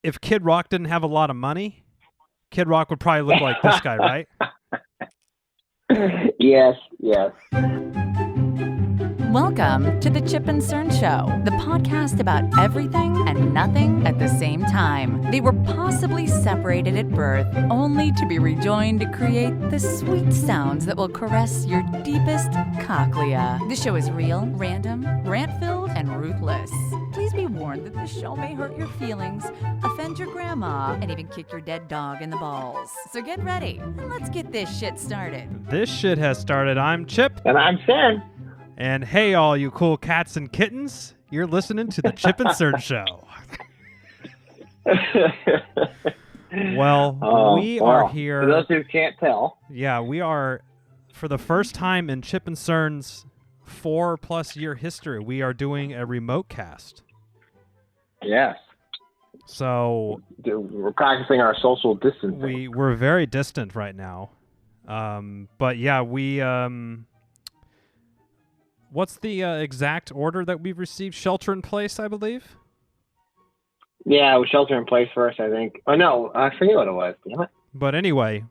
if Kid Rock didn't have a lot of money, Kid Rock would probably look like this guy, right? Yes. Welcome to the Chip and Cern Show, the podcast about everything and nothing at the same time. They were possibly separated at birth, only to be rejoined to create the sweet sounds that will caress your deepest cochlea. The show is real, random, rant-filled, and ruthless. Please be warned that this show may hurt your feelings, offend your grandma, and even kick your dead dog in the balls. So get ready, and let's get this shit started. This shit has started. I'm Chip. And I'm Cern. And hey, all you cool cats and kittens, you're listening to the Chip and Cern Show. Well, we are here. For those who can't tell. Yeah, we are, for the first time in Chip and Cern's 4+ year history, we are doing a remote cast. Yes. So we're practicing our social distancing. We're very distant right now. But yeah, we... What's the exact order that we've received? Shelter in place, I believe? Yeah, it was shelter in place first, I think. Oh, no, I forget what it was. Damn it. But anyway,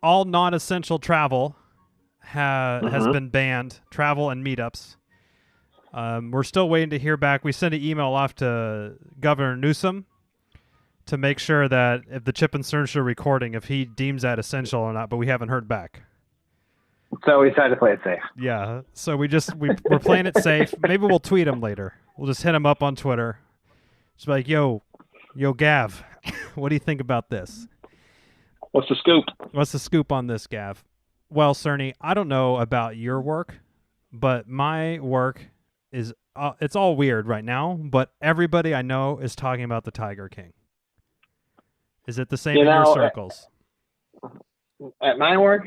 all non-essential travel has been banned. Travel and meetups. We're still waiting to hear back. We sent an email off to Governor Newsom to make sure that if the Chip and Cern Show recording, if he deems that essential or not, but we haven't heard back. So we decided to play it safe. Yeah, so we're playing it safe. Maybe we'll tweet him later. We'll just hit him up on Twitter. Just be like, yo, Gav, what do you think about this? What's the scoop? What's the scoop on this, Gav? Well, Cerny, I don't know about your work, but my work is, it's all weird right now, but everybody I know is talking about the Tiger King. Is it the same in your circles? At my work,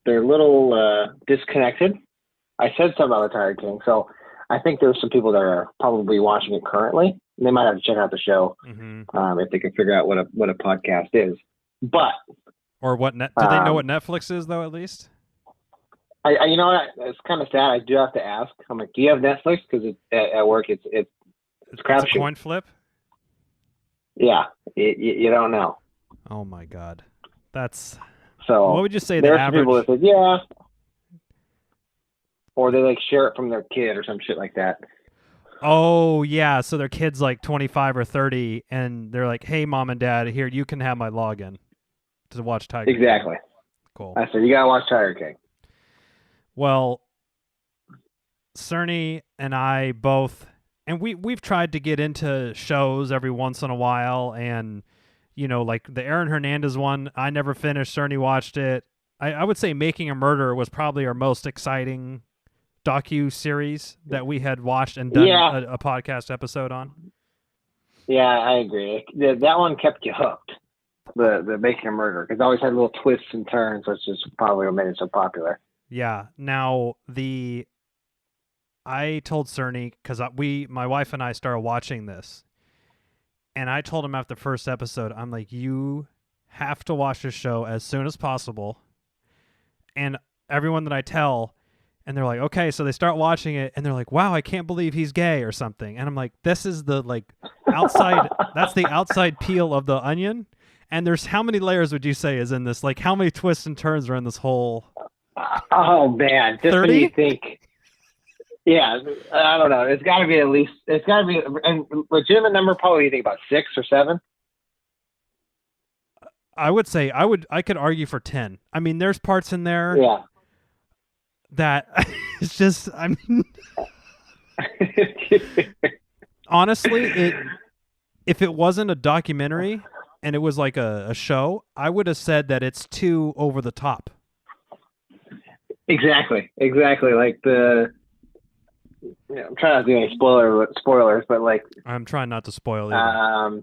they're a little disconnected. I said something about the Tiger King, so I think there's some people that are probably watching it currently. They might have to check out the show if they can figure out what a podcast is. But or what? Do they know what Netflix is though? At least. I you know what? It's kind of sad. I do have to ask. I'm like, do you have Netflix? Because at work, it's crapshoot. It's a coin flip. Yeah, you don't know. Oh my God, that's. So what would you say the average? People that said, yeah. Or they like share it from their kid or some shit like that. Oh yeah, so their kid's like 25 or 30, and they're like, "Hey, mom and dad, here you can have my login to watch Tiger King." Exactly. Cool. I said you gotta watch Tiger King. Well, Cerny and I both, and we've tried to get into shows every once in a while, and you know, like the Aaron Hernandez one, I never finished. Cerny watched it. I would say Making a Murderer was probably our most exciting docu-series that we had watched and done a podcast episode on. Yeah, I agree. That one kept you hooked, the Making a Murderer, because it always had little twists and turns, which is probably what made it so popular. Yeah. Now, I told Cerny, because my wife and I started watching this, and I told him after the first episode, I'm like, you have to watch this show as soon as possible. And everyone that I tell, and they're like, okay, so they start watching it, and they're like, wow, I can't believe he's gay or something. And I'm like, this is the outside, that's the outside peel of the onion. And there's, how many layers would you say is in this? Like, how many twists and turns are in this whole? Oh, man. Just 30? when you think, yeah, I don't know. It's got to be at least, it's got to be, and legitimate number, probably you think about 6 or 7. I would say, I could argue for 10. I mean, there's parts in there. Yeah. That it's just, I mean, honestly, if it wasn't a documentary and it was like a show, I would have said that it's too over the top. Exactly. Like I'm trying not to do any spoilers, but like I'm trying not to spoil either.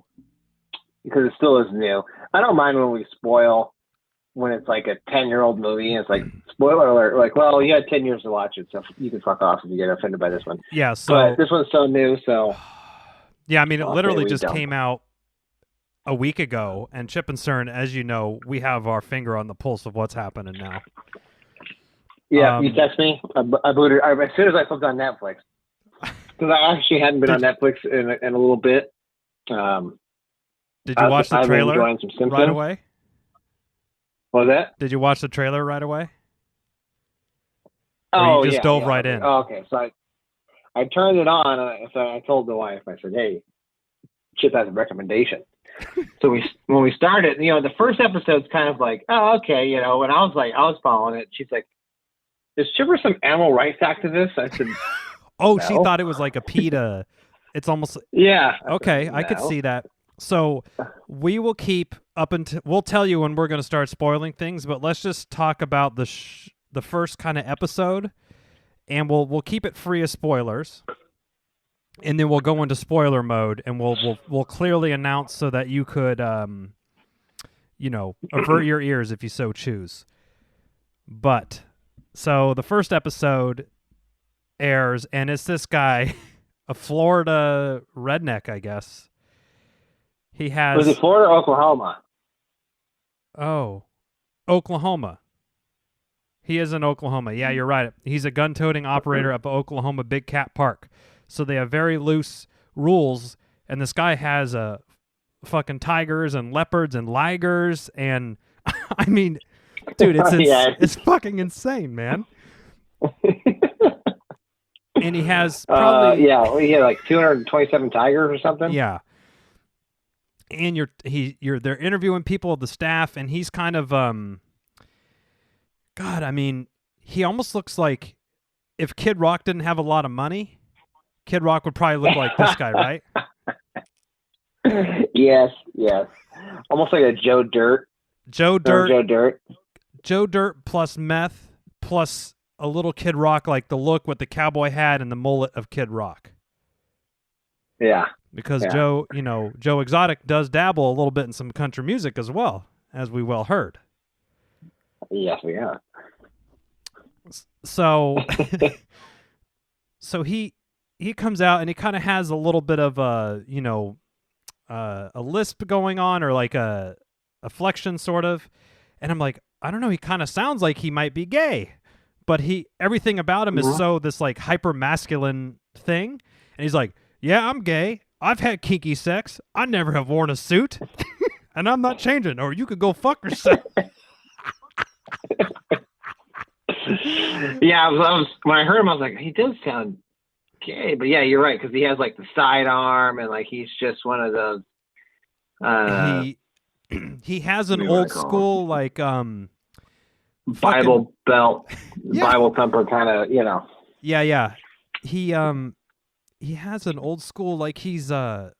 Because it still is new. I don't mind when we spoil when it's like a 10-year-old movie and it's like, spoiler alert, like, well, you had 10 years to watch it, so you can fuck off if you get offended by this one. Yeah, so... But this one's so new, so... Yeah, I mean, it literally just came out a week ago, and Chip and Cern, as you know, we have our finger on the pulse of what's happening now. Yeah, you text me. I booted as soon as I flipped on Netflix. Because I actually hadn't been on Netflix in a little bit. Did you watch the I've been trailer enjoying some Simpsons. right away? What was that? Did you watch the trailer right away? Oh, you just yeah, dove yeah. right in? Oh, okay. So I turned it on, and so I told the wife, I said, "Hey, Chip has a recommendation." So when we started, the first episode's kind of like, oh, okay, and I was following it. She's like, "Is Chipper some animal rights activist?" I said, Oh, no. she thought it was like a PETA. It's almost "Yeah." okay. I could see that. So we will keep up until we'll tell you when we're going to start spoiling things, but let's just talk about the first kind of episode, and we'll keep it free of spoilers, and then we'll go into spoiler mode, and we'll clearly announce so that you could avert your ears if you so choose. But so the first episode airs, and it's this guy, a Florida redneck, I guess. He has. Was it Florida or Oklahoma? Oh, Oklahoma. He is in Oklahoma. Yeah, you're right. He's a gun-toting operator at Oklahoma Big Cat Park. So they have very loose rules, and this guy has fucking tigers and leopards and ligers, and I mean, dude, it's fucking insane, man. And he has probably he had like 227 tigers or something. Yeah. And they're interviewing people of the staff, and he's kind of God, I mean, he almost looks like if Kid Rock didn't have a lot of money, Kid Rock would probably look like this guy, right? Yes. Almost like a Joe Dirt. Joe Dirt plus meth plus a little Kid Rock, like the look with the cowboy hat and the mullet of Kid Rock. Yeah. Because Joe Exotic does dabble a little bit in some country music as well, as we well heard. Yes, we have. So, so he comes out and he kind of has a little bit of a lisp going on, or like a flexion sort of, and I'm like, I don't know, he kind of sounds like he might be gay, but everything about him is so this like hyper masculine thing, and he's like, yeah, I'm gay. I've had kinky sex. I never have worn a suit, and I'm not changing. Or you could go fuck yourself. Yeah, I was when I heard him, I was like, he does sound gay, but yeah, you're right, because he has like the sidearm, and like he's just one of those. He has an old school like Bible belt, Bible thumper kind of, Yeah. He has an old school like he's a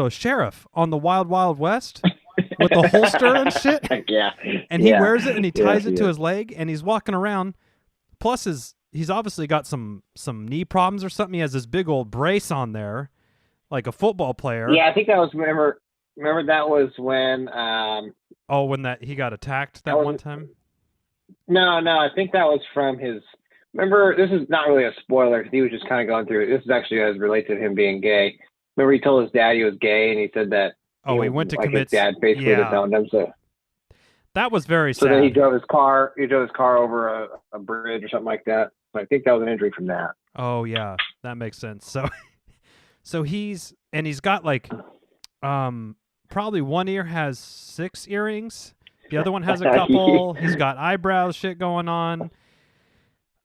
sheriff on the Wild Wild West with the holster and shit. Yeah. And he wears it and he ties it to his leg, and he's walking around. Plus he's obviously got some knee problems or something. He has this big old brace on there, like a football player. Yeah, I think that was remember that was when when he got attacked that one time? No, I think that was from his. Remember, this is not really a spoiler because he was just kind of going through it. This is actually as related to him being gay. Remember, he told his dad he was gay, and he said that. He went to commit. His dad basically disowned him. So that was very sad. So then he drove his car over a bridge or something like that. So I think that was an injury from that. Oh yeah, that makes sense. So he's got like, probably one ear has 6 earrings. The other one has a couple. He's got eyebrows shit going on.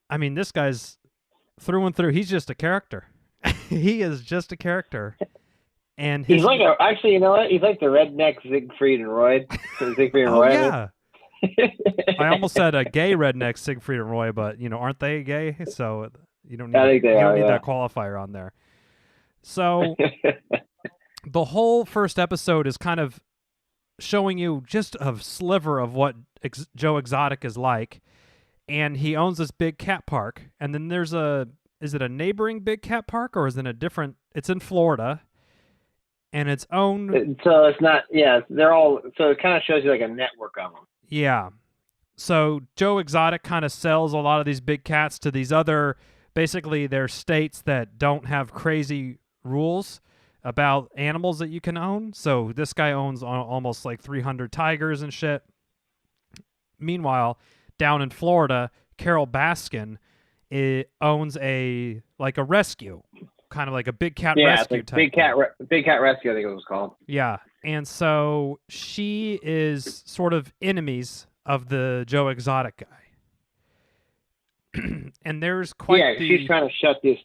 I mean, this guy's through and through. He's just a character. He is just a character. And he's like actually, you know what? He's like the redneck Siegfried and Roy. Siegfried and Roy. Yeah. I almost said a gay redneck Siegfried and Roy, but aren't they gay? So you don't need that qualifier on there. So the whole first episode is kind of showing you just a sliver of what Joe Exotic is like. And he owns this big cat park. And then there's is it a neighboring big cat park, or is it it's in Florida, and it's owned. So it's not, they're all, so it kind of shows you like a network of them. Yeah. So Joe Exotic kind of sells a lot of these big cats to these other, basically they're states that don't have crazy rules about animals that you can own. So this guy owns almost like 300 tigers and shit. Meanwhile, down in Florida, Carol Baskin owns a rescue. kind of like a big cat Yeah, it's rescue like type. Big Cat Rescue, I think it was called. Yeah. And so she is sort of enemies of the Joe Exotic guy. And there's quite she's trying to shut this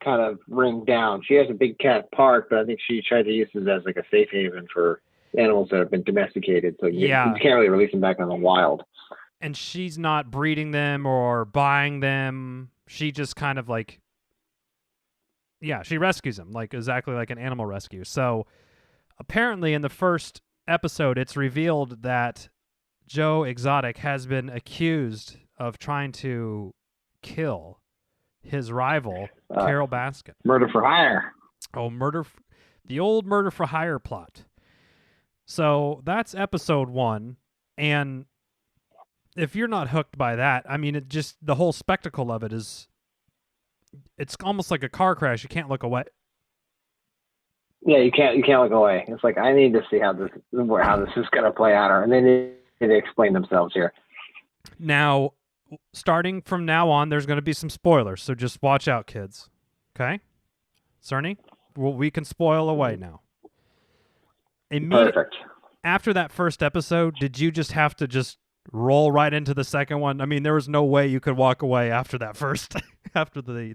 kind of ring down. She has a Big Cat Park, but I think she tried to use it as like a safe haven for animals that have been domesticated. So you can't really release them back in the wild. And she's not breeding them or buying them. She just kind of like, she rescues them, like exactly like an animal rescue. So apparently in the first episode, it's revealed that Joe Exotic has been accused of trying to kill his rival, Carol Baskin. Murder for hire. Oh, the old murder for hire plot. So that's episode 1. And if you're not hooked by that, I mean, the whole spectacle of it it's almost like a car crash. You can't look away. Yeah, you can't look away. It's like, I need to see how this is going to play out, and they need to explain themselves here. Now, starting from now on, there's going to be some spoilers, so just watch out, kids. Okay? Cerny? Well, we can spoil away now. Perfect. After that first episode, did you just have to just roll right into the second one? I mean, there was no way you could walk away after that first, after the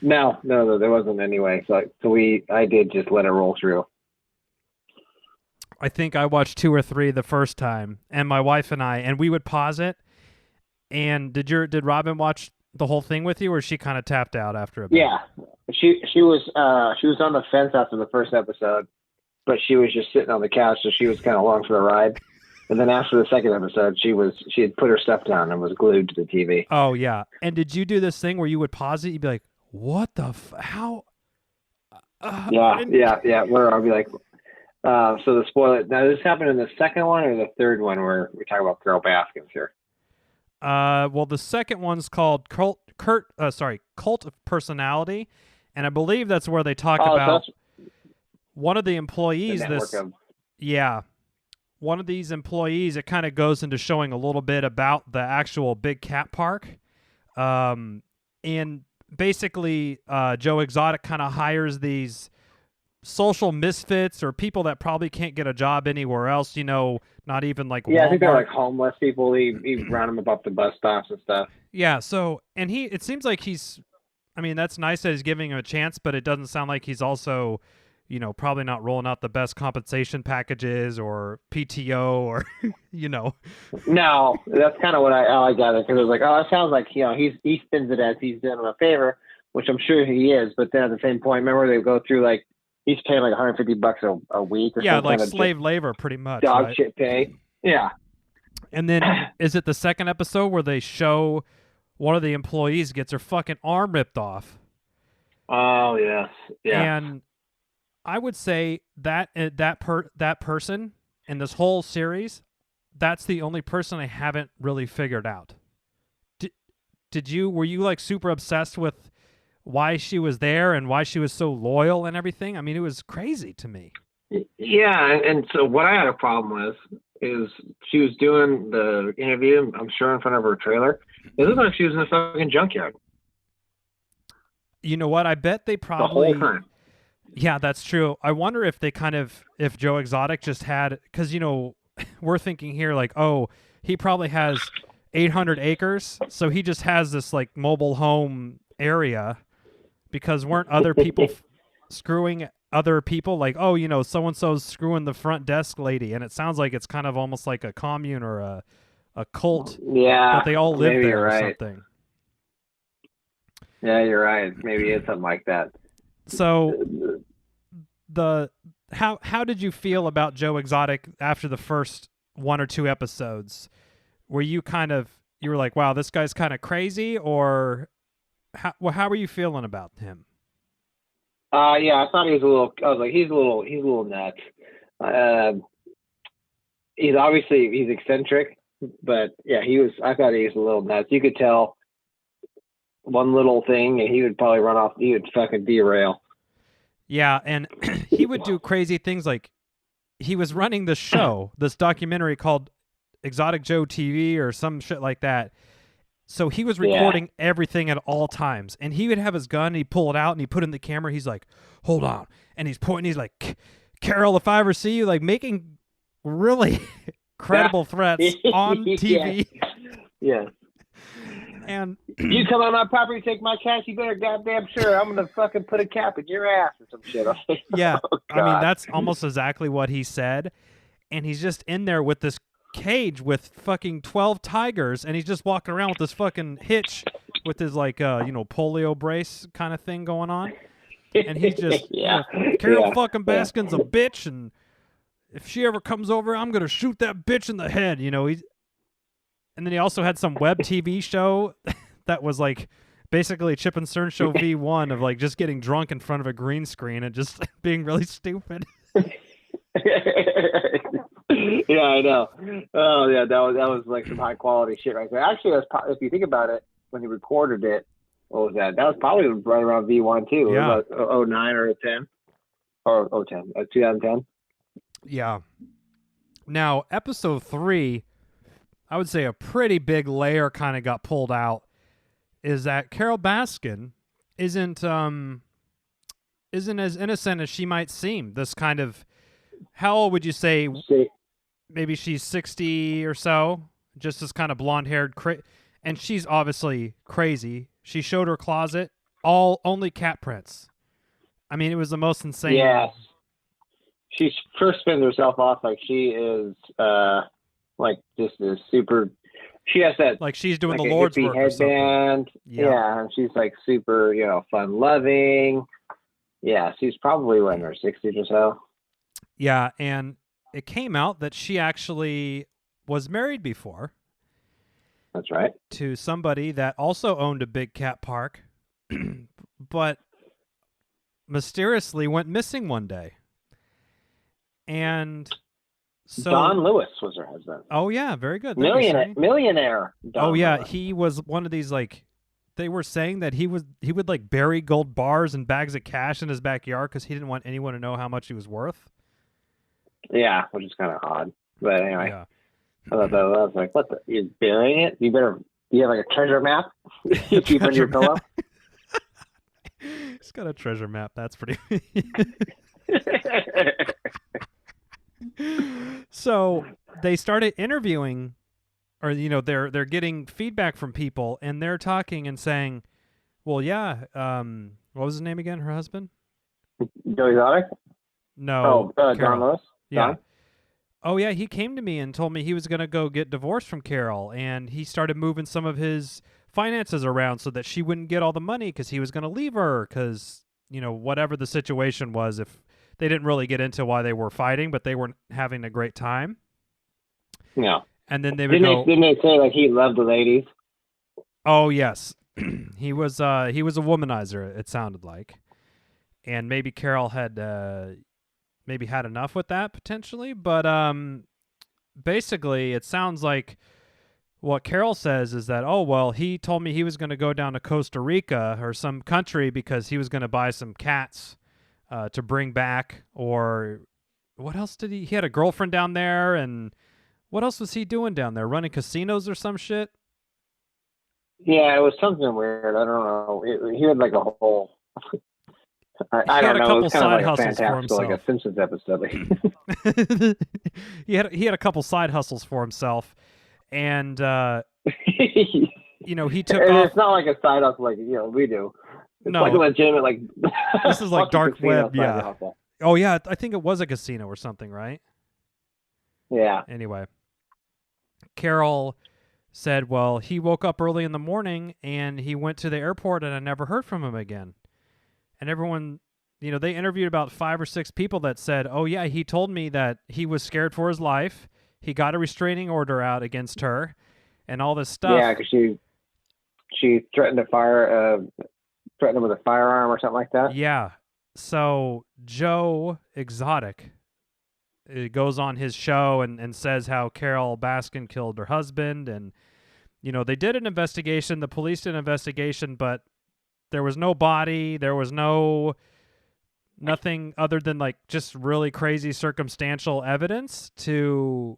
No, there wasn't any way. So I did just let it roll through. I think I watched 2 or 3 the first time, and my wife and we would pause it. And did Robin watch the whole thing with you, or she kind of tapped out after a bit? Yeah, she was on the fence after the first episode, but she was just sitting on the couch, so she was kind of along for the ride. And then after the second episode, she had put her stuff down and was glued to the TV. Oh yeah. And did you do this thing where you would pause it? You'd be like, "What the how?" Yeah. Where I'll be like, so the spoiler. Now, this happened in the second one or the third one where we talk about Carol Baskins here? Well, the second one's called Cult of Personality, and I believe that's where they talk about one of the employees. One of these employees. It kind of goes into showing a little bit about the actual Big Cat Park, and basically, Joe Exotic kind of hires these social misfits or people that probably can't get a job anywhere else, not even like Walmart. I think they're like homeless people. He round them up the bus stops and stuff. Yeah, so, and it seems like that's nice that he's giving him a chance, but it doesn't sound like he's also, probably not rolling out the best compensation packages or PTO or, No, that's kind of what I gathered, because it was like, oh, it sounds like, he spins it as he's doing him a favor, which I'm sure he is, but then at the same point, remember they go through like, he's paying like $150 a week or something. Yeah, like slave labor pretty much. Dog right? shit pay. Yeah. And then is it the second episode where they show one of the employees gets her fucking arm ripped off? Oh, yes. Yeah. And I would say that that person in this whole series, that's the only person I haven't really figured out. Were you like super obsessed with why she was there and why she was so loyal and everything? I mean, it was crazy to me. Yeah, and so what I had a problem with is she was doing the interview, I'm sure, in front of her trailer. It looked like she was in a fucking junkyard. You know what? I bet they probably... The whole time. Yeah, that's true. I wonder if if Joe Exotic just had... Because, we're thinking here like, oh, he probably has 800 acres, so he just has this like mobile home area, because weren't other people screwing other people? Like, oh, so-and-so's screwing the front desk lady, and it sounds like it's kind of almost like a commune or a cult. Yeah. But they all live there right. or something. Yeah, you're right. Maybe it's something like that. So how did you feel about Joe Exotic after the first 1 or 2 episodes? Were you you were like, wow, this guy's kind of crazy, or how were you feeling about him? Yeah, I thought he was a little. I was like, he's a little nuts. He's eccentric, but yeah, I thought he was a little nuts. You could tell one little thing, and he would probably run off. He would fucking derail. Yeah, and he would do crazy things. Like, he was running this show, this documentary called Exotic Joe TV or some shit like that. So he was recording everything at all times, and he would have his gun, and he'd pull it out, and he'd put it in the camera. He's like, hold on. And he's pointing, he's like, Carol, if I ever see you, like making really credible threats on TV. Yeah. And you come on my property, take my cash, you better goddamn sure I'm going to fucking put a cap in your ass or some shit. yeah, Oh, I mean, God. that's almost exactly what he said. And he's just in there with this cage with fucking 12 tigers, and he's just walking around with this fucking hitch with his like polio brace kind of thing going on, and he's just Carol fucking Baskin's a bitch, and if she ever comes over, I'm gonna shoot that bitch in the head. He's, and then he also had some web TV show that was like basically Chip and Stern Show V1 of like just getting drunk in front of a green screen and just being really stupid. Yeah, I know. Oh, yeah, that was like some high quality shit right there. Actually, if you think about it, when he recorded it, what was that? That was probably right around V1 too. Yeah. It was 09 or 10 or 10, 2010. Yeah. Now, episode 3, I would say a pretty big layer kind of got pulled out. Is that Carol Baskin isn't as innocent as she might seem. This kind of, how old would you say? Maybe she's 60 or so, just this kind of blonde-haired, and she's obviously crazy. She showed her closet, only cat prints. I mean, it was the most insane. Yes. She first spins herself off like she is, like just a super. She has that like she's doing like the Lord's work or something. headband. Yeah, and she's like super, fun-loving. Yeah, she's probably in her 60s or so. Yeah, and it came out that she actually was married before. That's right. To somebody that also owned a big cat park, but mysteriously went missing one day. And so Don Lewis was her husband. Oh yeah, very good. Millionaire. Don Lewis. Lewis. He was one of these like. They were saying that he would like bury gold bars and bags of cash in his backyard because he didn't want anyone to know how much he was worth. Yeah, which is kind of odd. But anyway, yeah. I was like, what the? You're burying it? You have like a treasure map you keep under your pillow? He's got a treasure map. That's pretty. So they started interviewing, or they're getting feedback from people, and they're talking and saying, "Well, yeah, what was his name again? Her husband? Joe Exotic? No. Don Lewis? Yeah. Don? Oh yeah, he came to me and told me he was going to go get divorced from Carol, and he started moving some of his finances around so that she wouldn't get all the money because he was going to leave her because, whatever the situation was, if they didn't really get into why they were fighting, but they weren't having a great time. Yeah. And then they would didn't they say like he loved the ladies? Oh yes. he was a womanizer, it sounded like. And maybe Carol had maybe had enough with that potentially, but basically it sounds like what Carol says is that, oh well, he told me he was going to go down to Costa Rica or some country because he was going to buy some cats to bring back, or what else did he had a girlfriend down there, and what else was he doing down there, running casinos or some shit? Yeah, it was something weird. I don't know. He had like a whole I He don't had a know. couple It was kind side of like hustles for fantastic, like a himself. Simpsons episode. he had a couple side hustles for himself, and he took And off. it's not like a side hustle like we do. It's No. like a legitimate like. This is like fucking dark casino web, side yeah. hustle. Oh yeah, I think it was a casino or something, right? Yeah. Anyway, Carol said, well, he woke up early in the morning and he went to the airport and I never heard from him again. And everyone, they interviewed about 5 or 6 people that said, oh yeah, he told me that he was scared for his life. He got a restraining order out against her and all this stuff. Yeah, because she threatened to threatened him with a firearm or something like that. Yeah. So Joe Exotic goes on his show and says how Carol Baskin killed her husband. And, they did an investigation. The police did an investigation, but there was no body. There was nothing other than like just really crazy circumstantial evidence to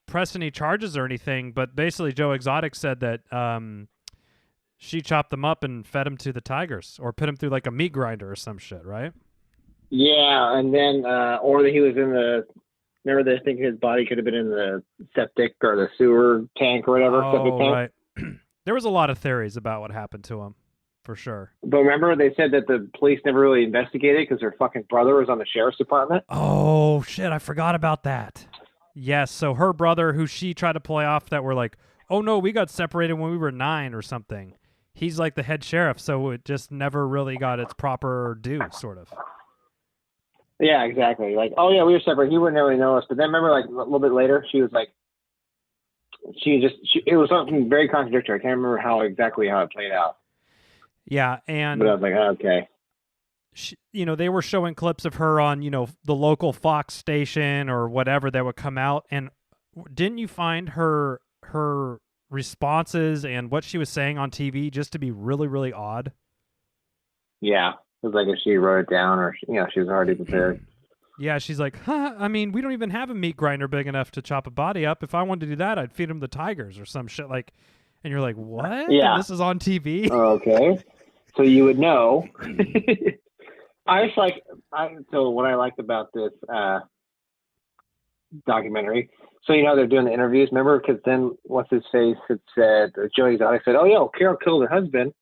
press any charges or anything. But basically Joe Exotic said that she chopped them up and fed them to the tigers, or put them through like a meat grinder or some shit, right? Yeah, and then or that he was in the. Remember, they think his body could have been in the septic or the sewer tank or whatever. Septic Oh, tank. right. There was a lot of theories about what happened to him, for sure. But remember, they said that the police never really investigated because their fucking brother was on the sheriff's department. Oh, shit, I forgot about that. Yes, so her brother, who she tried to play off that were like, oh, no, we got separated when we were 9 or something. He's like the head sheriff, so it just never really got its proper due, sort of. Yeah, exactly. Like, oh yeah, we were separate. He wouldn't really know us. But then remember, like a little bit later, she was like, it was something very contradictory. I can't remember how it played out. Yeah, and But I was like, oh, okay. she, they were showing clips of her on, the local Fox station or whatever that would come out. And didn't you find her responses and what she was saying on TV just to be really, really odd? Yeah, it was like if she wrote it down or she was already prepared. Yeah, she's like, I mean, we don't even have a meat grinder big enough to chop a body up. If I wanted to do that, I'd feed them the tigers or some shit. Like, and you're like, what? Yeah. And this is on TV? Okay, so you would know. So what I liked about this documentary, so they're doing the interviews. Remember, because then what's his face had said, Joey Exotic said, "Oh yeah, Carol killed her husband."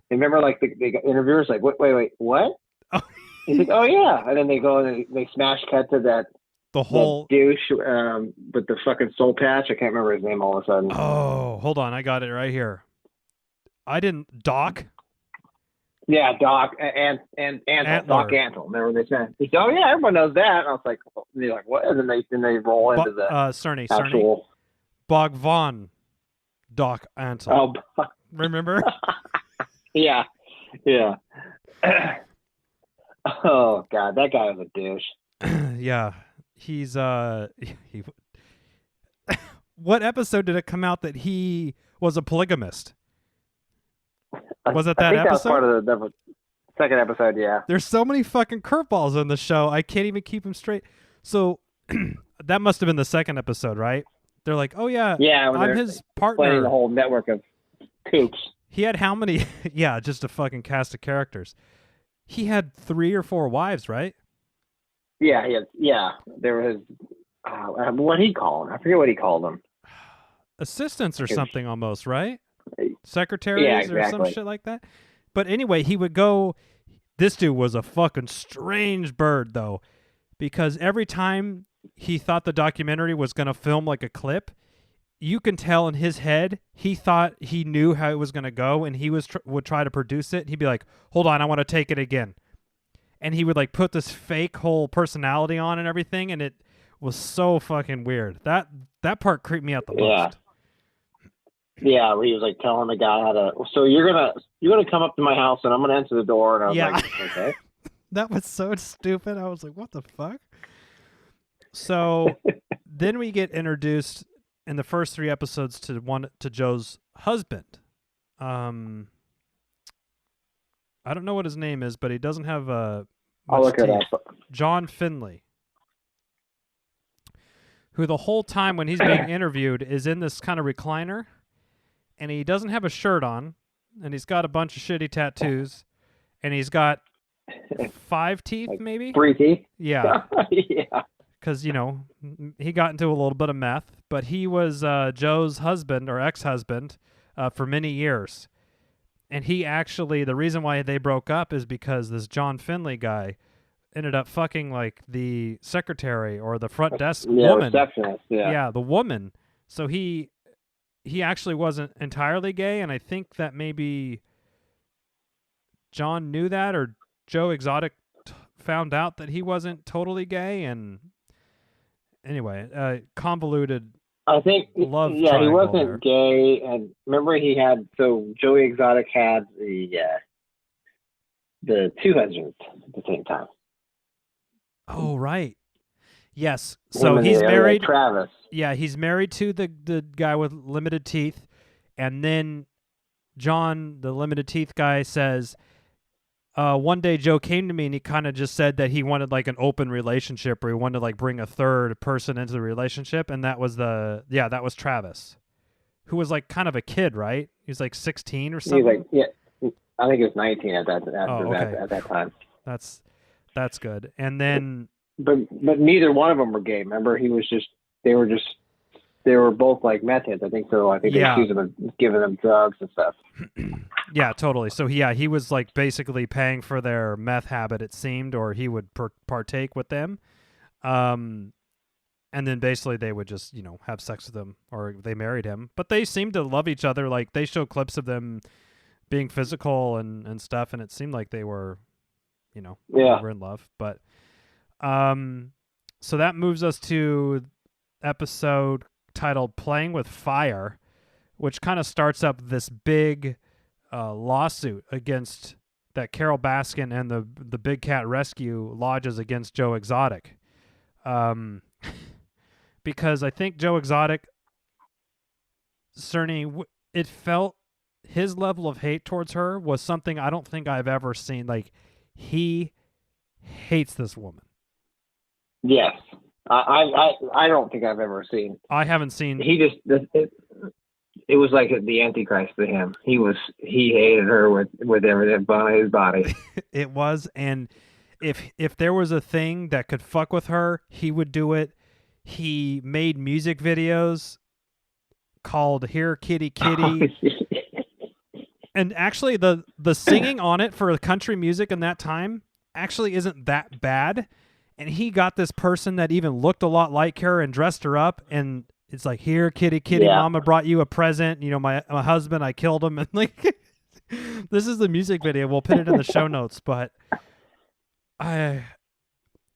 And remember, like the interviewers, like, wait, what? Oh. He's like, "Oh yeah," and then they go and they smash cut to that douche with the fucking soul patch. I can't remember his name all of a sudden. Oh, hold on, I got it right here. Doc. Yeah, Doc and Antle. Doc Antle. Remember they said? He said, "Oh yeah, everyone knows that." And I was like, and they're like, "What?" And then they roll into the Cerny. Bogvan. Doc Antle. Oh, remember? Yeah. Oh God, that guy was a douche. Yeah, he's What episode did it come out that he was a polygamist? Was it that I think episode? That was part of the second episode. Yeah. There's so many fucking curveballs in the show. I can't even keep them straight. So that must have been the second episode, right? They're like, oh yeah, I'm his partner. Playing the whole network of kooks. He had how many? Yeah, just a fucking cast of characters. He had 3 or 4 wives, right? Yeah, he had. Yeah, there was. What he called them? I forget what he called them. Assistants or something, almost, right? Secretaries or some shit like that. But anyway, he would go. This dude was a fucking strange bird, though, because every time he thought the documentary was going to film like a clip, you can tell in his head he thought he knew how it was going to go, and he would try to produce it. He'd be like, hold on, I want to take it again. And he would like put this fake whole personality on and everything, and it was so fucking weird. That part creeped me out the most. Yeah, where he was like telling the guy how to. So you're gonna come up to my house and I'm gonna enter the door, and I was like, okay. That was so stupid. I was like, what the fuck? So then we get introduced in the first 3 episodes to Joe's husband. I don't know what his name is, but he doesn't have a. I'll look it up. John Finley, who the whole time when he's being interviewed is in this kind of recliner, and he doesn't have a shirt on, and he's got a bunch of shitty tattoos, and he's got 5 teeth, like maybe 3 teeth. Yeah, yeah. Because he got into a little bit of meth, but he was Joe's husband or ex-husband for many years. And he actually, the reason why they broke up is because this John Finley guy ended up fucking like the secretary or the front desk woman. Receptionist, yeah, the woman. So he actually wasn't entirely gay, and I think that maybe John knew that, or Joe Exotic found out that he wasn't totally gay, and anyway, convoluted. I think, love he wasn't there. gay, and remember Joey Exotic had the 2 husbands at the same time. Oh, right. Yes. So he's married. Travis. Yeah, he's married to the guy with limited teeth, and then John, the limited teeth guy, says, one day Joe came to me and he kind of just said that he wanted like an open relationship, or he wanted to like bring a third person into the relationship, and that was Travis, who was like kind of a kid, right? He was like 16 or He's something. like, yeah, I think he was 19 at that okay. at that time. That's good. And then, But neither one of them were gay. Remember, they were both like meth heads. I think so. I think they accused him of giving them drugs and stuff. Yeah, totally. So he was like basically paying for their meth habit, it seemed, or he would partake with them. And then basically they would just, have sex with him, or they married him. But they seemed to love each other. Like, they show clips of them being physical and stuff, and it seemed like they were, they were in love. But so that moves us to episode titled Playing with Fire, which kind of starts up this big lawsuit against that Carol Baskin and the Big Cat Rescue lodges against Joe Exotic. Because I think Joe Exotic, Cerny, it felt his level of hate towards her was something I don't think I've ever seen. Like, he hates this woman. Yes. I don't think I've ever seen. I haven't seen. It was like the Antichrist to him. He hated her with everything about his body. It was, and if there was a thing that could fuck with her, he would do it. He made music videos called "Here Kitty Kitty," and actually the singing on it for country music in that time actually isn't that bad. And he got this person that even looked a lot like her and dressed her up, and it's like, "Here, kitty, kitty, Mama brought you a present. My husband, I killed him." And like, this is the music video. We'll put it in the show notes. But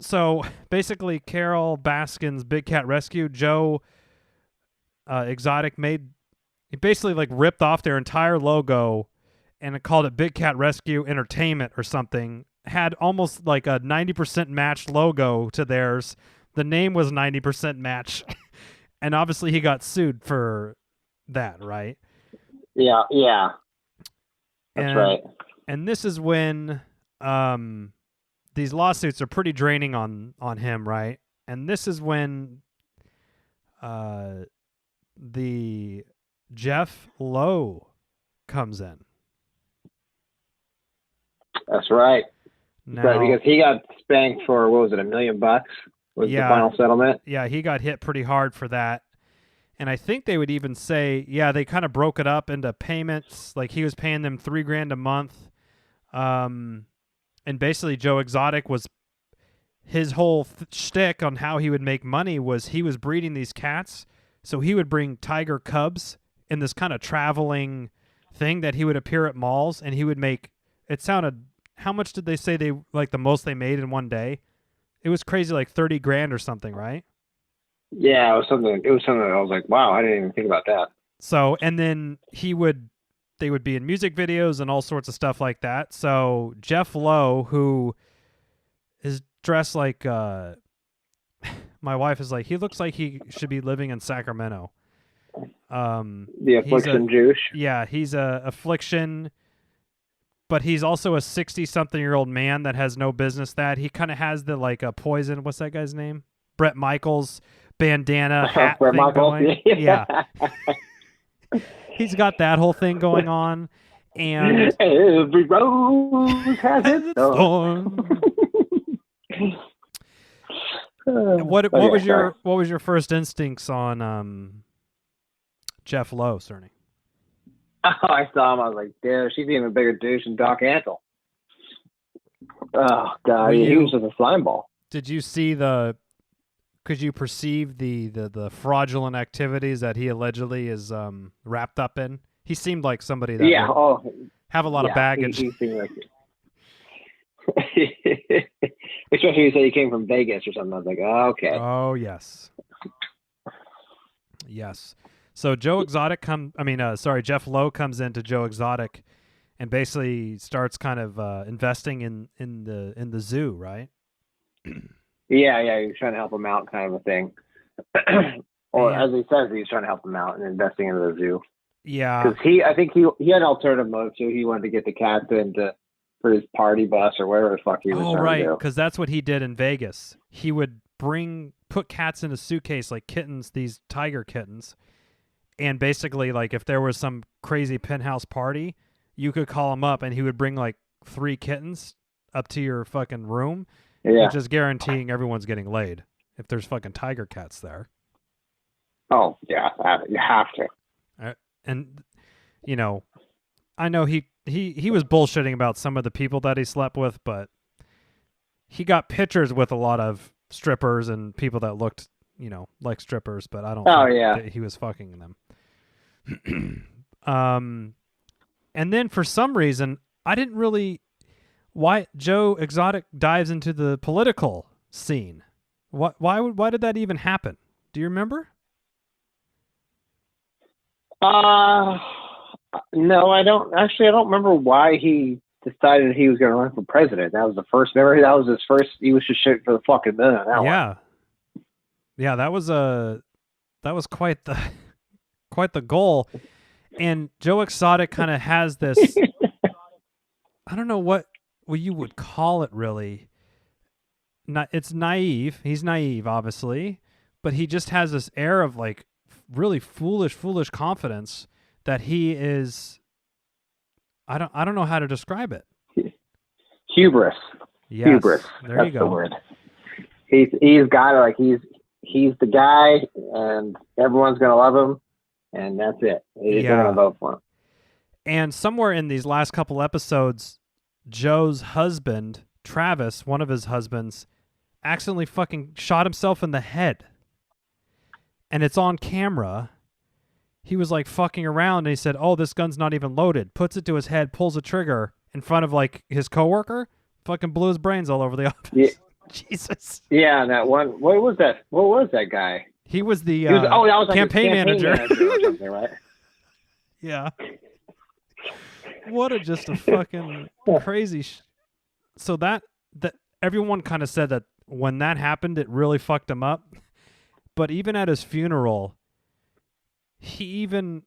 so basically, Carol Baskin's Big Cat Rescue, Joe Exotic he basically like ripped off their entire logo and it called it Big Cat Rescue Entertainment or something. Had almost like a 90% matched logo to theirs. The name was 90% match. And obviously he got sued for that, right? Yeah. That's right. And this is when these lawsuits are pretty draining on him, right? And this is when the Jeff Lowe comes in. That's right. Now, right, because he got spanked for, what was it, $1 million was the final settlement? Yeah, he got hit pretty hard for that. And I think they would even say, they kind of broke it up into payments. Like, he was paying them $3,000 a month. And basically Joe Exotic was, his whole shtick on how he would make money was he was breeding these cats. So he would bring tiger cubs in this kind of traveling thing that he would appear at malls, and he would make, it sounded, how much did they say the most they made in one day? It was crazy, like $30,000 or something, right? Yeah, it was something that I was like, wow, I didn't even think about that. So, and then they would be in music videos and all sorts of stuff like that. So Jeff Lowe, who is dressed like, my wife is like, he looks like he should be living in Sacramento. The Affliction Juice. Yeah, he's a Affliction, but he's also a 60-something-year-old man that has no business that. He kind of has the, like, a Poison, what's that guy's name? Bret Michaels bandana hat Bret thing Michaels, going. Yeah. He's got that whole thing going on. And every rose has its thorn. What was your first instincts on Jeff Lowe, Cerny? Oh, I saw him. I was like, "Damn, she's even a bigger douche than Doc Antle." Oh God, he was just a slime ball. Did you see could you perceive the fraudulent activities that he allegedly is wrapped up in? He seemed like somebody that would have a lot of baggage. He seemed like especially you say he came from Vegas or something. I was like, oh, okay. Oh, yes. Yes. So Jeff Lowe comes into Joe Exotic and basically starts kind of investing in the zoo, right? Yeah, he was trying to help him out, kind of a thing. Or as he says, he's trying to help him out and investing into the zoo. Yeah, because I think he had an alternative motive too. He wanted to get the cats for his party bus or whatever the fuck he was trying to do. Because that's what he did in Vegas. He would put cats in a suitcase like kittens, these tiger kittens, And basically, like, if there was some crazy penthouse party, you could call him up and he would bring like 3 kittens up to your fucking room, Yeah. which is guaranteeing everyone's getting laid if there's fucking tiger cats there. Oh, yeah. You have to. And, you know, I know he was bullshitting about some of the people that he slept with, but he got pictures with a lot of strippers and people that looked, you know, like strippers, but I don't think that he was fucking them. And then for some reason, I didn't really... Why Joe Exotic dives into the political scene? Why did that even happen? Do you remember? No, I don't. Actually, I don't remember why he decided he was going to run for president. That was the first. Remember, that was his first. He was just shooting for the fucking moon on that one. Yeah, that was quite the goal. And Joe Exotic kind of has this. I don't know what you would call it really. It's naive. He's naive, obviously, but he just has this air of like really foolish confidence that he is. I don't know how to describe it. Hubris. Yes, Hubris. There That's you go. The word. He's got it. Like he's the guy, and everyone's gonna love him, and that's it. They're gonna vote for him. And somewhere in these last couple episodes, Joe's husband, Travis, one of his husbands, accidentally fucking shot himself in the head. And it's on camera. He was like fucking around and he said, "Oh, this gun's not even loaded." Puts it to his head, pulls a trigger in front of like his coworker, fucking blew his brains all over the office. Yeah. Jesus. Yeah, that one. What was that? What was that guy? He was the that was like campaign a manager. or something, right? Yeah. What just a fucking crazy. So that everyone kind of said that when that happened, it really fucked him up. But even at his funeral, he even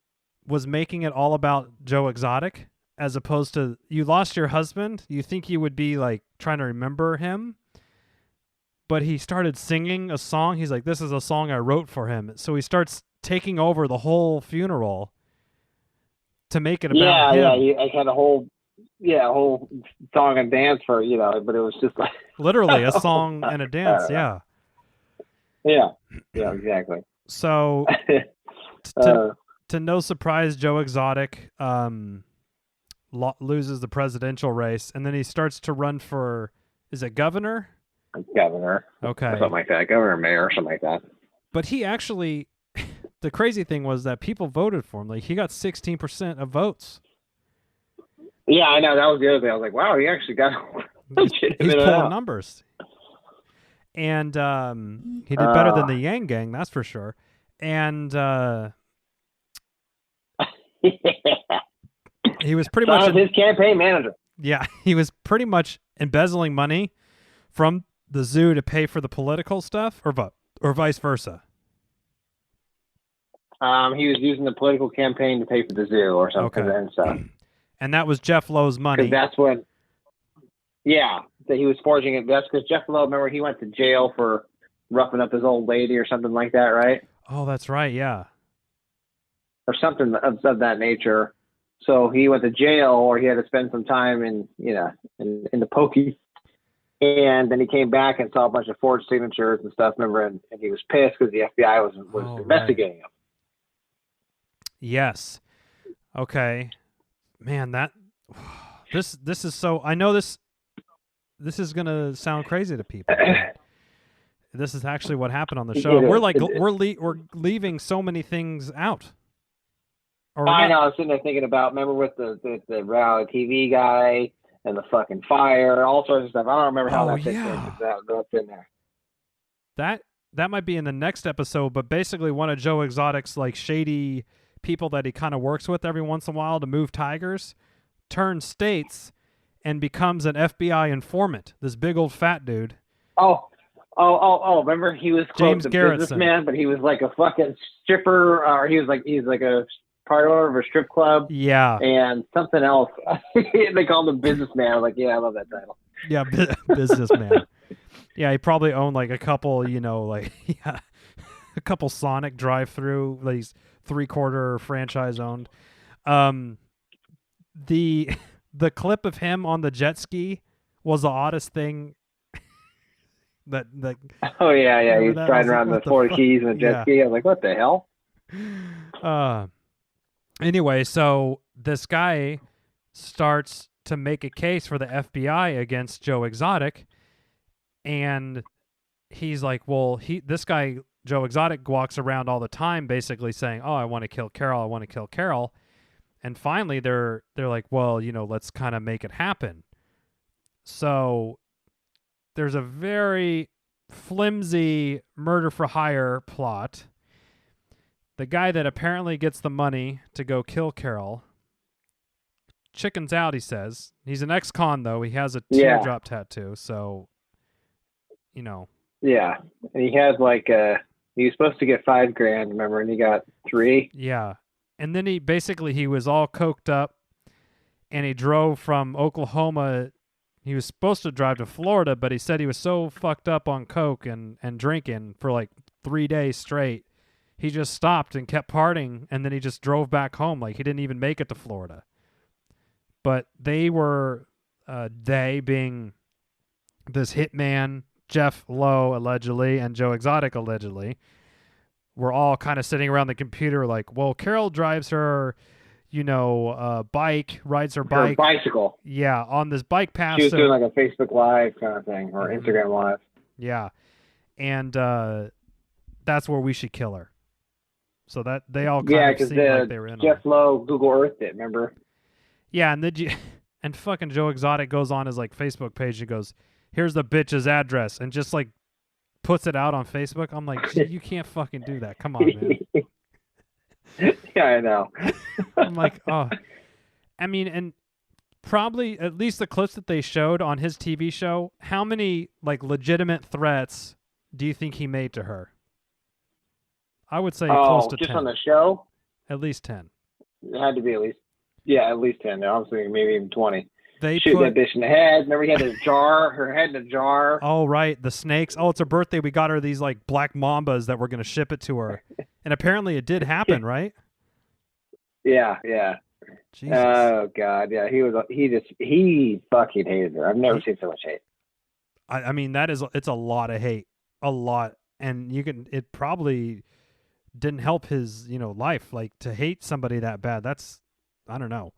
was making it all about Joe Exotic, as opposed to, you lost your husband. You think you would be like trying to remember him. But he started singing a song. He's like, "This is a song I wrote for him." So he starts taking over the whole funeral to make it about him. Yeah. I had a whole song and dance for, but it was just like literally a song and a dance. Yeah. Yeah, exactly. So, to no surprise, Joe Exotic loses the presidential race, and then he starts to run for, is it governor? Governor. Okay. Or something like that. Governor, mayor, or something like that. But he actually, the crazy thing was that people voted for him. Like, he got 16% of votes. Yeah, I know. That was the other thing. I was like, wow, he actually got He's pulling numbers. And he did better than the Yang Gang, that's for sure. And he was pretty much his campaign manager. Yeah, he was pretty much embezzling money from the zoo to pay for the political stuff, or vice versa. He was using the political campaign to pay for the zoo or something and stuff. And that was Jeff Lowe's money. That's when, that he was forging it. That's because Jeff Lowe, remember, he went to jail for roughing up his old lady or something like that, right? Oh, that's right, yeah. Or something of that nature. So he went to jail, or he had to spend some time in the pokey. And then he came back and saw a bunch of forged signatures and stuff, remember, and he was pissed because the FBI was investigating him. Yes. Okay. Man, this is so, I know this is going to sound crazy to people. This is actually what happened on the show. We're leaving so many things out. I know. I was sitting there thinking about, remember with the reality TV guy and the fucking fire, all sorts of stuff. I don't remember how that fits in. That's in there. That might be in the next episode, but basically one of Joe Exotic's like shady people that he kind of works with every once in a while to move tigers turns states and becomes an FBI informant. This big old fat dude. Oh! Remember, he was close to businessman, but he was like a fucking stripper, or he's like a part owner of a strip club. Yeah. And something else. They called him businessman. I was like, yeah, I love that title. Yeah, businessman. Yeah, he probably owned like a couple, a couple Sonic drive-through. Like, he's 3/4 franchise owned. The the clip of him on the jet ski was the oddest thing. that Oh yeah. He's that? driving around What the Florida fuck? Keys in a jet Yeah. ski. I was like, what the hell? Anyway, so this guy starts to make a case for the FBI against Joe Exotic, and he's like, well, this guy Joe Exotic walks around all the time basically saying, oh, I want to kill Carol, I want to kill Carol. And finally they're like, well, let's kind of make it happen. So there's a very flimsy murder for hire plot. The guy that apparently gets the money to go kill Carol chickens out, he says. He's an ex-con, though. He has a teardrop tattoo, so, Yeah, and he had he was supposed to get $5,000, remember, and he got $3,000. Yeah, and then he was all coked up, and he drove from Oklahoma. He was supposed to drive to Florida, but he said he was so fucked up on coke and drinking for like 3 days straight. He just stopped and kept partying, and then he just drove back home. Like, he didn't even make it to Florida. But they were, they being this hitman, Jeff Lowe, allegedly, and Joe Exotic, allegedly, were all kind of sitting around the computer like, well, Carol drives her, bike, rides her bike. Her bicycle. Yeah, on this bike path. She was doing like a Facebook Live kind of thing, or Instagram Live. Yeah. And that's where we should kill her. So that they all kind of seemed like they were in Jeff on. Lowe Google Earthed it, remember? Yeah, and fucking Joe Exotic goes on his like Facebook page and goes, here's the bitch's address, and just like puts it out on Facebook. I'm like, gee, you can't fucking do that. Come on, man. Yeah, I know. I'm like, oh. I mean, and probably at least the clips that they showed on his TV show, how many like legitimate threats do you think he made to her? I would say close to just 10. On the show? At least 10. It had to be at least 10. Obviously, maybe even 20. They Shoot that bitch in the head. Remember, he had her head in a jar. Oh, right. The snakes. Oh, it's her birthday. We got her these like black mambas that we're going to ship it to her. And apparently it did happen, right? Yeah. Jesus. Oh, God. Yeah, he fucking hated her. I've never seen so much hate. I mean, it's a lot of hate. A lot. And it probably didn't help his, life. Like, to hate somebody that bad, that's, I don't know.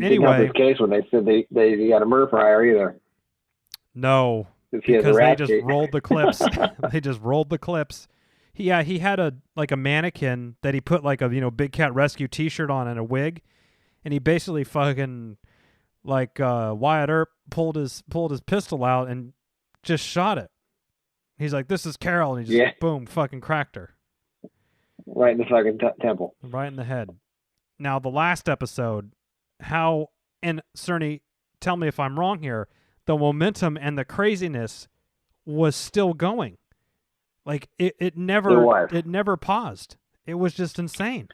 Anyway, this case when they said they got a murder for hire either. No, because they just rolled the clips. They just rolled the clips. He had a mannequin that he put like a Big Cat Rescue T-shirt on and a wig, and he basically fucking like Wyatt Earp pulled his pistol out and just shot it. He's like, "This is Carol," and he just boom, fucking cracked her right in the fucking temple, right in the head. Now the last episode. And Cerny, tell me if I'm wrong here, the momentum and the craziness was still going. Like it never paused. It was just insane.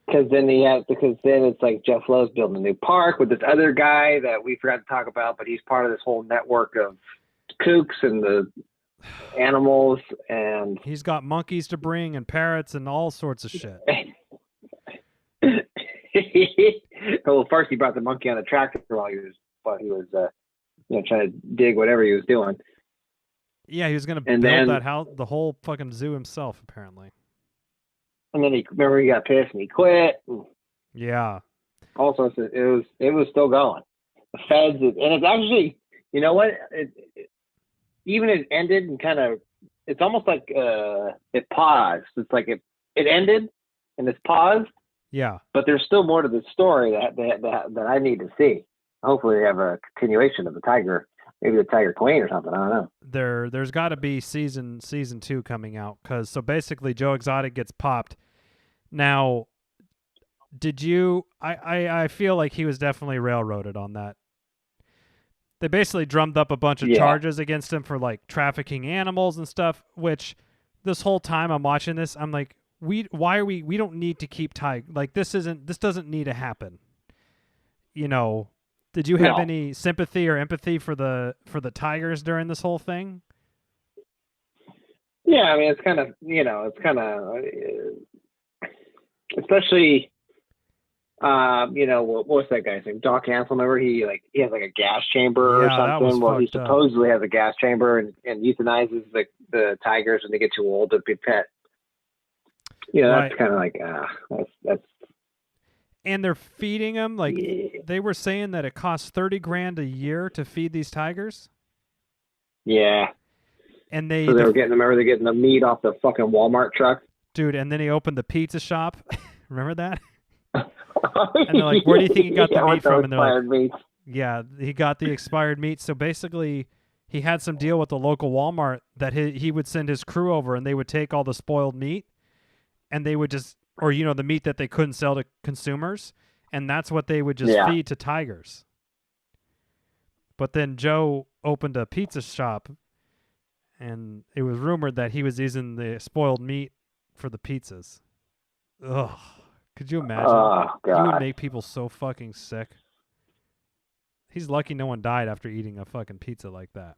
Because then it's like Jeff Lowe's building a new park with this other guy that we forgot to talk about, but he's part of this whole network of kooks and the animals, and he's got monkeys to bring and parrots and all sorts of shit. Well, first he brought the monkey on a tractor while he was trying to dig whatever he was doing. Yeah, he was going to build that house, the whole fucking zoo himself, apparently. And then he got pissed and he quit. Yeah. Also, it was still going. The feds, and it's actually, you know what? It ended and kind of, it's almost like it paused. It's like it ended and it's paused. Yeah, but there's still more to the story that I need to see. Hopefully, they have a continuation of the Tiger, maybe the Tiger Queen or something. I don't know. There's got to be season 2 coming out because so basically Joe Exotic gets popped. Now, did you? I feel like he was definitely railroaded on that. They basically drummed up a bunch of charges against him for like trafficking animals and stuff. Which this whole time I'm watching this, I'm like. We don't need to keep like this doesn't need to happen. Did you have any sympathy or empathy for the Tigers during this whole thing? Yeah, I mean, it's kind of, especially, what was that guy's name? Doc Antle. Remember, he has like a gas chamber or Yeah, that was something. Well, he fucked up. supposedly has a gas chamber and euthanizes the tigers when they get too old to be pet. Right. That's kind of like that's. And they're feeding them like Yeah. they were saying that it costs $30,000 a year to feed these tigers. Yeah. And they So they're getting the meat off the fucking Walmart truck. dude, and then he opened the pizza shop. Remember that? And they're like, where do you think he got the meat from? And they're like, yeah, he got the expired meat. So basically, he had some deal with the local Walmart that he would send his crew over and they would take all the spoiled meat and they would just, or, the meat that they couldn't sell to consumers. And that's what they would just feed to tigers. But then Joe opened a pizza shop and it was rumored that he was using the spoiled meat for the pizzas. Ugh. Could you imagine? Oh, He would God. make people so fucking sick. He's lucky no one died after eating a fucking pizza like that.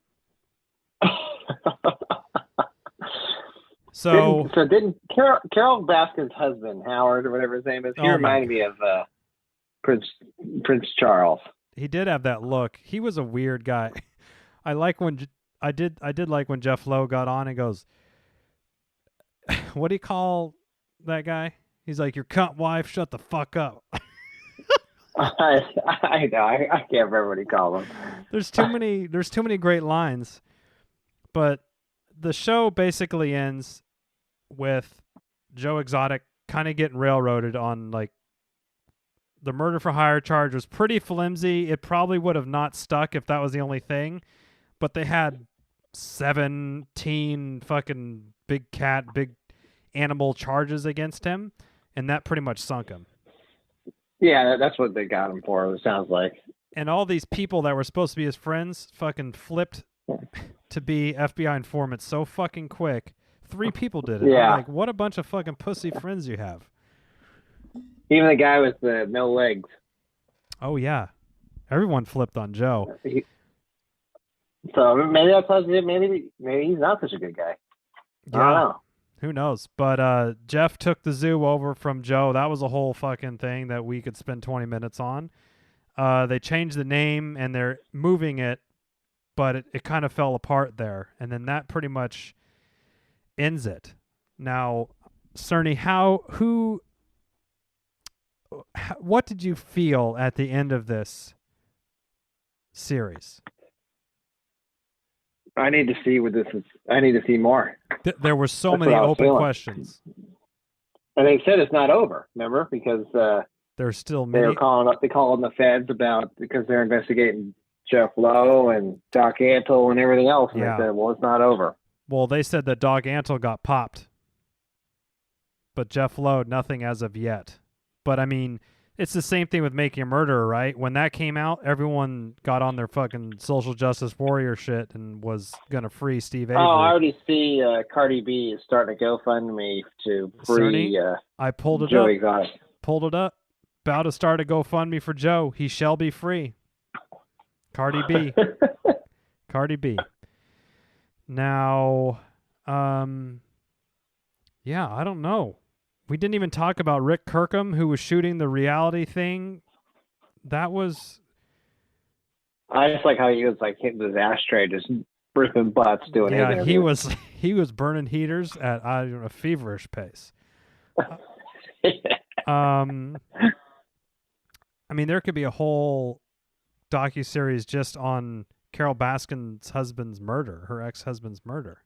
So didn't Carol Baskin's husband, Howard or whatever his name is, he reminded me of Prince Charles. he did have that look. He was a weird guy. I did like when Jeff Lowe got on and goes, what do you call that guy? He's like, your cunt wife, shut the fuck up. I know. I can't remember what he called him. There's too many great lines. But the show basically ends with Joe Exotic kind of getting railroaded on like the murder for hire charge was pretty flimsy. It probably would have not stuck if that was the only thing. But they had 17 fucking big animal charges against him, and that pretty much sunk him. Yeah, that's what they got him for, it sounds like. And all these people that were supposed to be his friends fucking flipped to be FBI informants so fucking quick. 3 people did it. Yeah. I'm like, what a bunch of fucking pussy friends you have. Even the guy with the no legs. Oh, yeah. Everyone flipped on Joe. So maybe that tells you maybe he's not such a good guy. I don't know. Who knows? But Jeff took the zoo over from Joe. That was a whole fucking thing that we could spend 20 minutes on. They changed the name and they're moving it, but it kind of fell apart there. And then that pretty much ends it. Now, Cerny, what did you feel at the end of this series? I need to see what this is. I need to see more. There were so That's many what I was open feeling. questions. And they said it's not over, remember? Because There's still they many. were calling the feds because they're investigating Jeff Lowe and Doc Antle and everything else. And Yeah. they said, well, it's not over. Well, they said that Doc Antle got popped, but Jeff Lowe, nothing as of yet. But I mean, it's the same thing with Making a Murderer, right? When that came out, everyone got on their fucking social justice warrior shit and was gonna free Steve Avery. Oh, I already see Cardi B is starting to GoFundMe to free I pulled it Joe up. Exotic. Pulled it up. About to start a GoFundMe for Joe. He shall be free. Cardi B. Cardi B. Now, yeah, I don't know. We didn't even talk about Rick Kirkham, who was shooting the reality thing. That was... I just like how he was like hitting his ashtray, just ripping butts, doing yeah, anything. he was burning heaters at a feverish pace. I mean, there could be a whole docuseries just on Carol Baskin's husband's murder, her ex-husband's murder.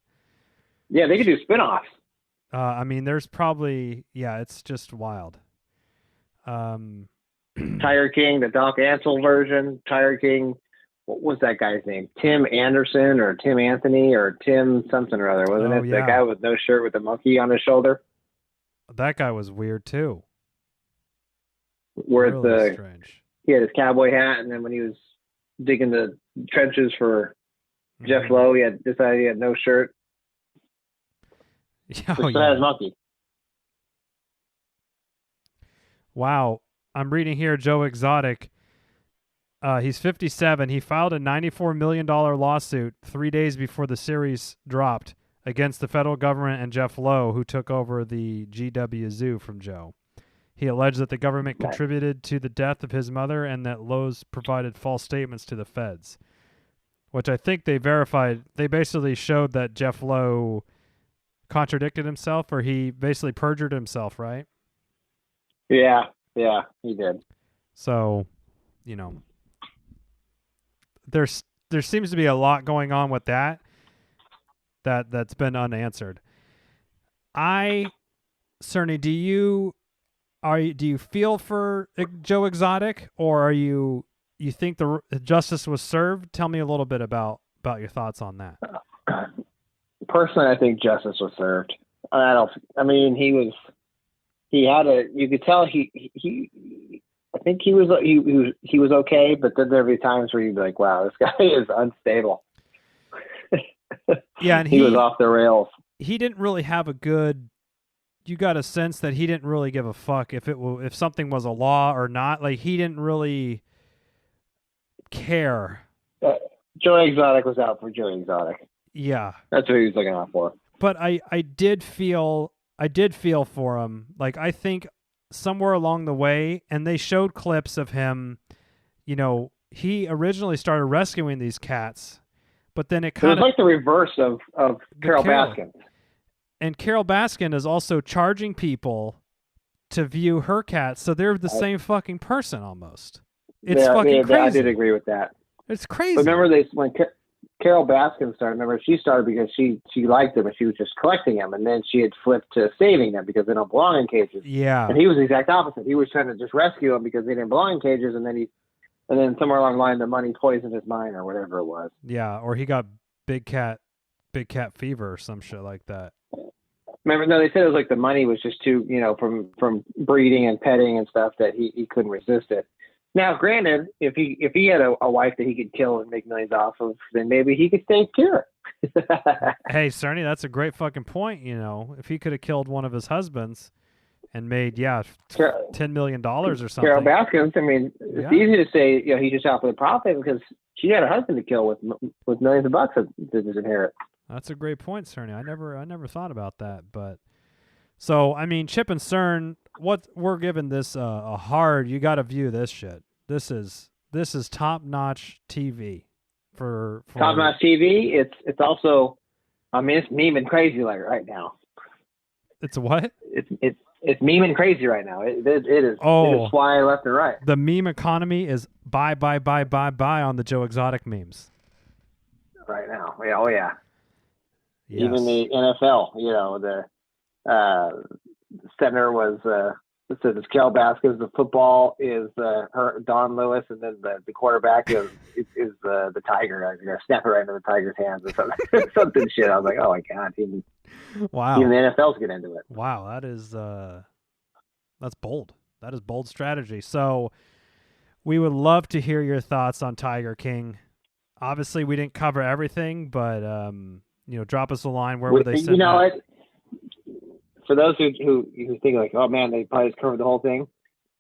Yeah, they could do spin-offs. I mean, there's probably, it's just wild. Tiger King, the Doc Antle version. Tiger King, what was that guy's name? Tim Anderson or Tim Anthony or Tim something or other, wasn't it? Yeah. That guy with no shirt with a monkey on his shoulder? That guy was weird, too. Where Really strange. he had his cowboy hat, and then when he was digging the trenches for Jeff Mhm. Lowe, he decided he had no shirt. Oh, Still yeah. had his monkey. Wow. I'm reading here Joe Exotic. He's 57. He filed a $94 million lawsuit 3 days before the series dropped against the federal government and Jeff Lowe, who took over the GW Zoo from Joe. He alleged that the government contributed to the death of his mother and that Lowe's provided false statements to the feds, which I think they verified. They basically showed that Jeff Lowe contradicted himself, or he basically perjured himself, right? Yeah, he did. So, there seems to be a lot going on with that's been unanswered. Cerny, do you feel for Joe Exotic, or you think the justice was served? Tell me a little bit about your thoughts on that. Personally, I think justice was served. You could tell I think he was okay, but then there'd be times where you'd be like, wow, this guy is unstable. Yeah, and he was off the rails. He didn't really have you got a sense that he didn't really give a fuck if something was a law or not. Like, he didn't really care. Joe Exotic was out for Joe Exotic. Yeah. That's what he was looking out for. But I did feel for him. Like, I think somewhere along the way, and they showed clips of him, he originally started rescuing these cats, but then it was like the reverse of Carol Baskin. And Carol Baskin is also charging people to view her cats, so they're the same fucking person almost. It's fucking crazy. I did agree with that. It's crazy. But remember, when Carol Baskin started, she started because she liked them and she was just collecting them, and then she had flipped to saving them because they don't belong in cages. Yeah. And he was the exact opposite. He was trying to just rescue them because they didn't belong in cages, and then somewhere along the line, the money poisoned his mind or whatever it was. Yeah, or he got big cat fever or some shit like that. Remember, no, they said it was like the money was just too, from breeding and petting and stuff that he couldn't resist it. Now, granted, if he had a wife that he could kill and make millions off of, then maybe he could stay pure. Hey, Cerny, that's a great fucking point. If he could have killed one of his husbands and made $10 million or something. Carol Baskins, it's easy to say he just out for the profit because she had a husband to kill with millions of bucks to disinherit. That's a great point, Cerny. I never thought about that. But so, Chip and Cern, what we're giving this a hard. You got to view this shit. This is top-notch TV for top-notch TV. It's also, it's meme and crazy right now. It's what? It's meme and crazy right now. It is flying left and right. The meme economy is buy on the Joe Exotic memes right now. Yeah, oh yeah. Yes. Even the NFL, the center was it says it's Carol Baskins. The football is her Don Lewis, and then the quarterback is the Tiger. I'm gonna snap it right into the Tiger's hands or something. Something shit. I was like, oh my god, even the NFL's get into it. Wow, that's bold. That is bold strategy. So we would love to hear your thoughts on Tiger King. Obviously, we didn't cover everything, but drop us a line. Where would they send that? For those who think like, oh man, they probably just covered the whole thing.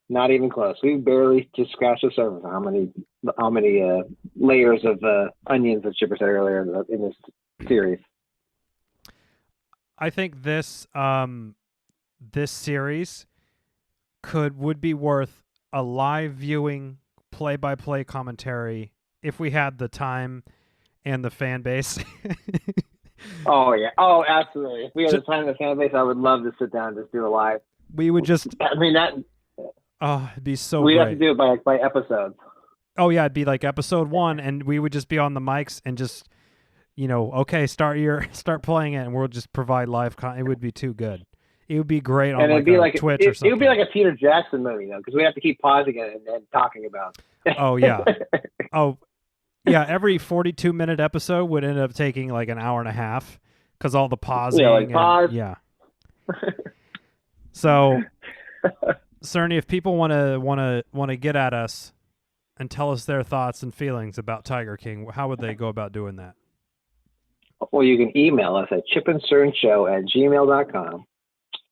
Not even close. We barely just scratched the surface. How many layers of onions that Chipper said earlier in this series? I think this series would be worth a live viewing, play-by-play commentary if we had the time and the fan base. Oh yeah. Oh, absolutely. If we had the time and the fan base, I would love to sit down and just do a live. We would just. Oh, it'd be so. We'd great. have to do it by episodes. Oh yeah, it'd be like episode 1, and we would just be on the mics and just, okay, start playing it, and we'll just provide live content. It would be too good. It would be great on Twitch or something. It would be like a Peter Jackson movie, though, because we have to keep pausing it and talking about it. Oh yeah. Oh. Yeah, every 42-minute episode would end up taking like an hour and a half because all the pausing. Pause. Yeah. So, Cerny, if people want to get at us and tell us their thoughts and feelings about Tiger King, how would they go about doing that? Well, you can email us at chipandcernshow@gmail.com,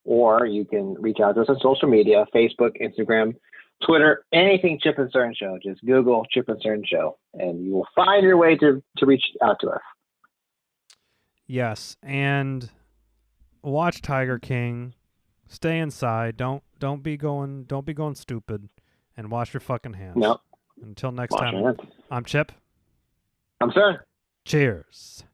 or you can reach out to us on social media: Facebook, Instagram, Twitter, anything Chip and Cern Show. Just Google Chip and Cern Show, and you will find your way to reach out to us. Yes, and watch Tiger King. Stay inside. Don't be going stupid, and wash your fucking hands. No. Until next Wash time. your hands. I'm Chip. I'm sorry. Cheers.